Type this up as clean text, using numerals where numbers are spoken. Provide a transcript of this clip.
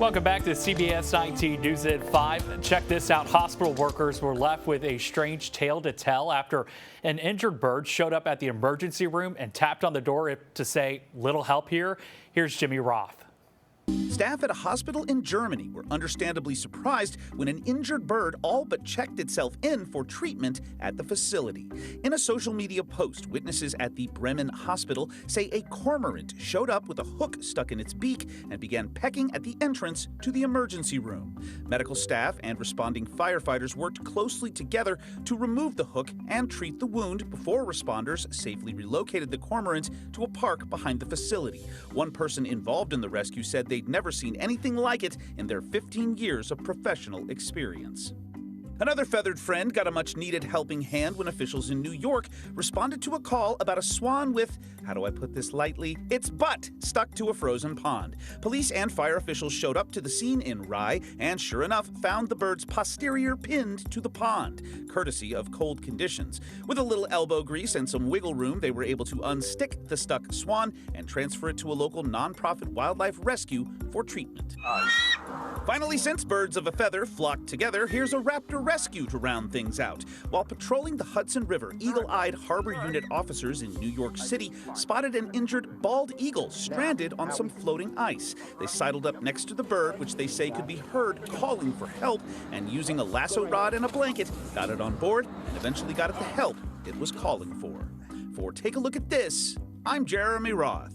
Welcome back to CBS 19 News at 5. Check this out. Hospital workers were left with a strange tale to tell after an injured bird showed up at the emergency room and tapped on the door to say, "Little help here." Here's Jimmy Roth. Staff at a hospital in Germany were understandably surprised when an injured bird all but checked itself in for treatment at the facility. In a social media post, witnesses at the Bremen hospital say a cormorant showed up with a hook stuck in its beak and began pecking at the entrance to the emergency room. Medical staff and responding firefighters worked closely together to remove the hook and treat the wound before responders safely relocated the cormorant to a park behind the facility. One person involved in the rescue said they'd never seen anything like it in their 15 years of professional experience. Another feathered friend got a much-needed helping hand when officials in New York responded to a call about a swan with, how do I put this lightly, its butt stuck to a frozen pond. Police and fire officials showed up to the scene in Rye and, sure enough, found the bird's posterior pinned to the pond, courtesy of cold conditions. With a little elbow grease and some wiggle room, they were able to unstick the stuck swan and transfer it to a local nonprofit wildlife rescue for treatment. Finally, since birds of a feather flock together, here's a raptor rescue to round things out. While patrolling the Hudson River, eagle-eyed harbor unit officers in New York City spotted an injured bald eagle stranded on some floating ice. They sidled up next to the bird, which they say could be heard calling for help, and using a lasso rod and a blanket, got it on board and eventually got it the help it was calling for. For Take a Look at This, I'm Jeremy Roth.